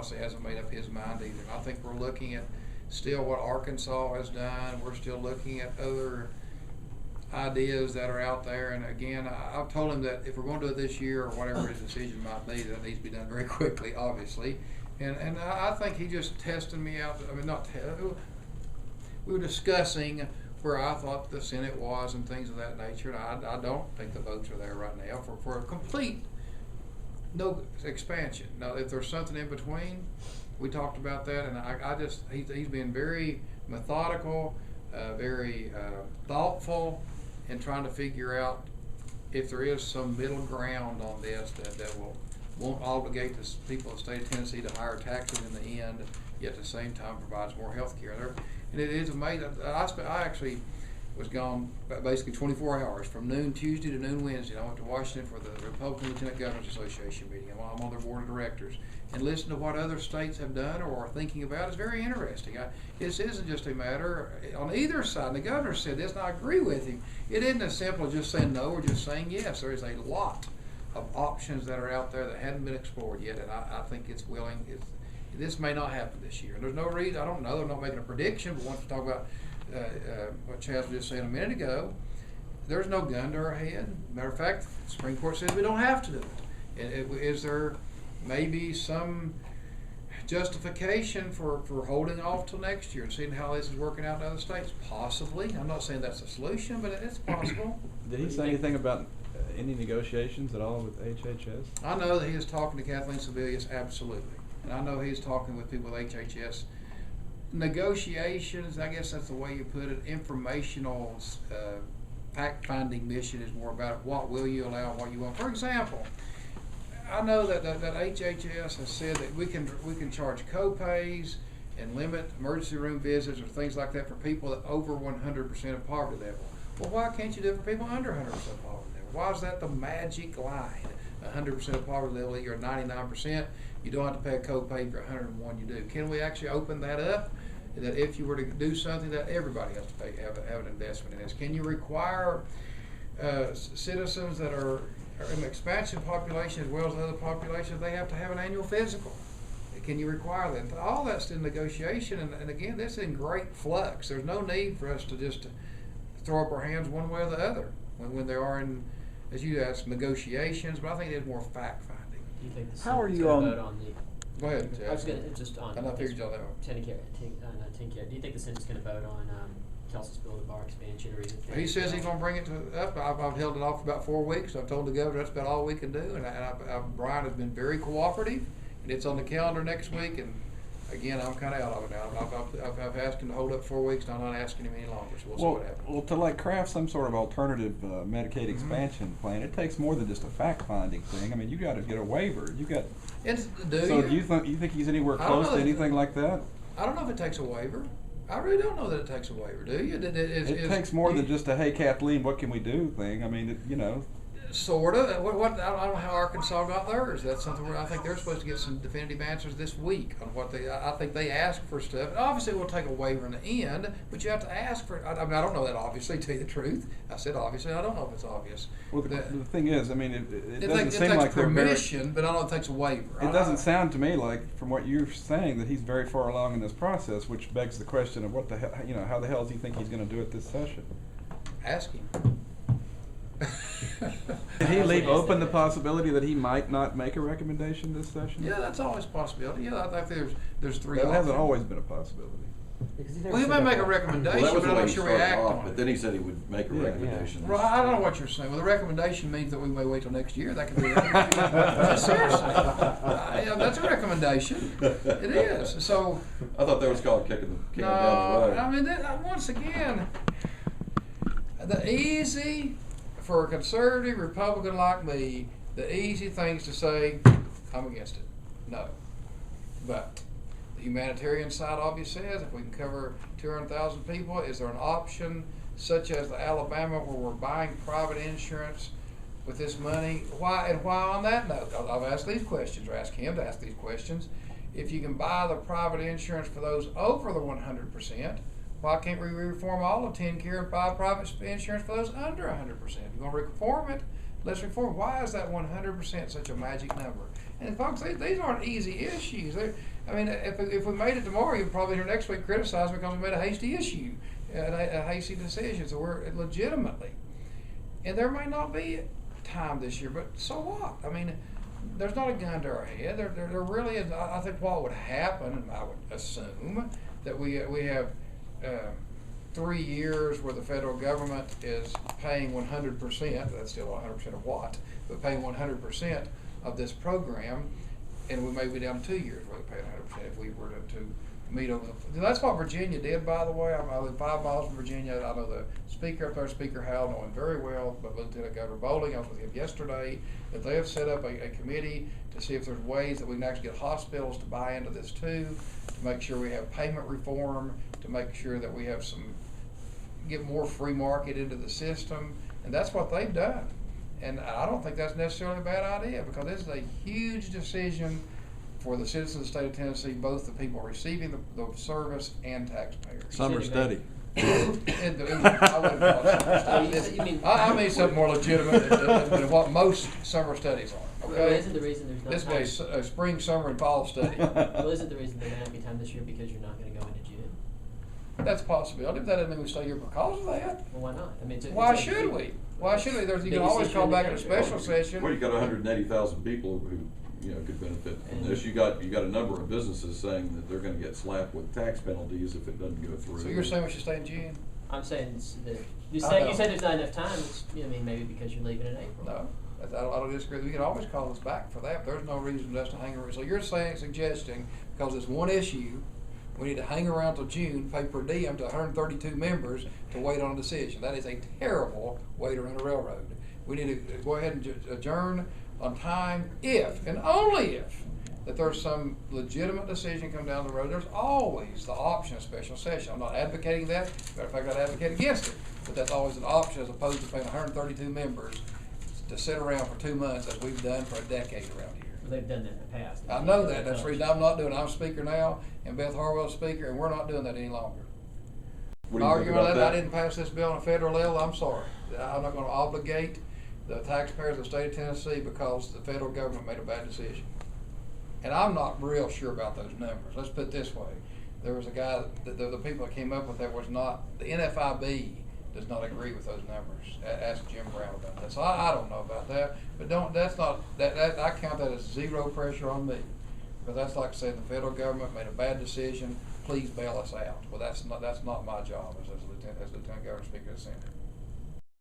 honestly hasn't made up his mind either. And I think we're looking at still what Arkansas has done. We're still looking at other ideas that are out there. And again, I've told him that if we're going to do it this year or whatever his decision might be, that needs to be done very quickly, obviously. And I think he just tested me out. I mean, we were discussing where I thought the Senate was and things of that nature. And I don't think the votes are there right now for a complete no expansion. Now, if there's something in between, we talked about that, and I just he's been very methodical, very thoughtful, in trying to figure out if there is some middle ground on this that won't obligate the people of the state of Tennessee to higher taxes in the end, yet at the same time provides more health care. And it is amazing. I actually was gone basically 24 hours from noon Tuesday to noon Wednesday. I went to Washington for the Republican Lieutenant Governors Association meeting. I'm on their board of directors. And listen to what other states have done or are thinking about is very interesting. This isn't just a matter on either side. And the governor said this, and I agree with him. It isn't as simple as just saying no or just saying yes. There is a lot of options that are out there that hadn't been explored yet, and I think it's willing. This may not happen this year. And there's no reason. I don't know. I'm not making a prediction, but once we talk about what Chaz was just saying a minute ago, there's no gun to our head. Matter of fact, the Supreme Court says we don't have to do it. And is there maybe some justification for holding off till next year and seeing how this is working out in other states? Possibly. I'm not saying that's a solution, but it's possible. Did he say anything about any negotiations at all with HHS? I know that he is talking to Kathleen Sebelius, absolutely. And I know he's talking with people with HHS. Negotiations, I guess that's the way you put it. Informational fact-finding mission is more about what will you allow and what you won't. For example, I know that HHS has said that we can charge co-pays and limit emergency room visits or things like that for people that over 100% of poverty level. Well, why can't you do it for people under 100% poverty level? Why is that the magic line? 100% of poverty level, you're 99%. You don't have to pay a co-pay for 101. You do. Can we actually open that up? That if you were to do something that everybody has to pay, have an investment in this. Can you require citizens that are in the expansion population as well as other populations, they have to have an annual physical? Can you require that? All that's in negotiation, and again, this is in great flux. There's no need for us to just throw up our hands one way or the other when there are, in, as you asked, negotiations, but I think it is more fact-finding. Do you think the How are Senate's you gonna on? vote on the... Go ahead, Chad. I was going to, just on... I figured y'all that one. Tenncare. Do you think the Senate's going to vote on Kelsey's bill to bar expansion, or even... He says he's going to bring it up. I've held it off for about 4 weeks. I've told the governor that's about all we can do, and Brian has been very cooperative, and it's on the calendar next week, and again, I'm kind of out of it now. I've asked him to hold up 4 weeks, and I'm not asking him any longer, so we'll see what happens. Well, to like craft some sort of alternative Medicaid expansion plan, it takes more than just a fact-finding thing. I mean, you got to get a waiver. You got. So do you think he's anywhere close to anything like that? I don't know if it takes a waiver. I really don't know that it takes a waiver. Do you? It takes more than just a "Hey, Kathleen, what can we do?" thing. I mean, you know. Sort of. I don't know how Arkansas got theirs. That's something where I think they're supposed to get some definitive answers this week on what they. I think they ask for stuff. And obviously, we'll take a waiver in the end, but you have to ask for. I mean, I don't know that obviously. To tell you the truth, I said obviously. I don't know if it's obvious. Well, the thing is, I mean, it doesn't seem takes like permission, but I don't know if it takes a waiver. It doesn't sound to me like, from what you're saying, that he's very far along in this process, which begs the question of what the hell, how the hell does he think he's going to do it this session? Ask him. Did he leave open the possibility that he might not make a recommendation this session? Yeah, that's always a possibility. Yeah, I think there's three. That hasn't always been a possibility. Well, he may make a recommendation, Well, that was but the I'm way not he sure we started act off, on but it. then he said he would make a recommendation. Well, I don't know what you're saying. Well, the recommendation means that we may wait till next year. That could be no, seriously. Yeah, that's a recommendation. It is. So. I thought that was called kicking the can down the road. I mean, once again, for a conservative Republican like me, the easy things to say, I'm against it. No. But the humanitarian side obviously says if we can cover 200,000 people, is there an option such as the Alabama where we're buying private insurance with this money? Why on that note? I've asked these questions, or asked him to ask these questions. If you can buy the private insurance for those over the 100%, why can't we reform all of Tenncare and buy private insurance for those under 100%? If you're going to reform it, let's reform. Why is that 100% such a magic number? And folks, these aren't easy issues. I mean, if we made it tomorrow, you'd probably hear next week criticize because we made a hasty issue, a hasty decision. So we're legitimately, and there may not be time this year, but so what? I mean, there's not a gun to our head. There really is. I think what would happen, and I would assume that we have 3 years where the federal government is paying 100%. That's still 100% of what, but paying 100% of this program, and we may be down 2 years where they're paying 100% if we were to meet over the. That's what Virginia did, by the way. I live 5 miles from Virginia. I know the speaker up there, Speaker Howell, know him very well, but Lieutenant Governor Bowling, I was with him yesterday, that they have set up a committee to see if there's ways that we can actually get hospitals to buy into this too, to make sure we have payment reform, to make sure that we have get more free market into the system, and that's what they've done. And I don't think that's necessarily a bad idea, because this is a huge decision for the citizens of the state of Tennessee, both the people receiving the service and taxpayers. Summer study. I wouldn't call it summer study. I mean something more legitimate than what most summer studies are. Okay? Well, isn't the reason there's not time? This is a spring, summer, and fall study. Well, isn't the reason there may not be time this year because you're not going to go into June? That's a possibility, but that doesn't mean we stay here because of that. Well, why not? I mean, why should we? Why should we? You can always call back in a special session. Well, you got 180,000 people who could benefit from this. You got a number of businesses saying that they're going to get slapped with tax penalties if it doesn't go through. So you're saying we should stay in June? I'm saying that you said there's not enough time. I mean, maybe because you're leaving in April. No, I don't disagree. We can always call us back for that. But there's no reason for us to hang around. So you're suggesting because it's one issue, we need to hang around till June, pay per diem to 132 members to wait on a decision. That is a terrible way to run a railroad. We need to go ahead and adjourn on time if, and only if, that there's some legitimate decision come down the road. There's always the option of special session. I'm not advocating that. Matter of fact, I'd advocate against it. But that's always an option as opposed to paying 132 members to sit around for 2 months as we've done for a decade around here. Well, they've done that in the past. I know that. That's the reason I'm not doing it. I'm speaker now, and Beth Harwell's speaker, and we're not doing that any longer. Arguing that I didn't pass this bill on a federal level, I'm sorry. I'm not going to obligate the taxpayers of the state of Tennessee because the federal government made a bad decision. And I'm not real sure about those numbers. Let's put it this way. There was a guy, the people that came up with that was not, the NFIB does not agree with those numbers. Ask Jim Brown about that. So I don't know about that, but I count that as zero pressure on me. Because that's like saying the federal government made a bad decision, please bail us out. Well, that's not my job as Lieutenant Governor, Speaker of the Senate.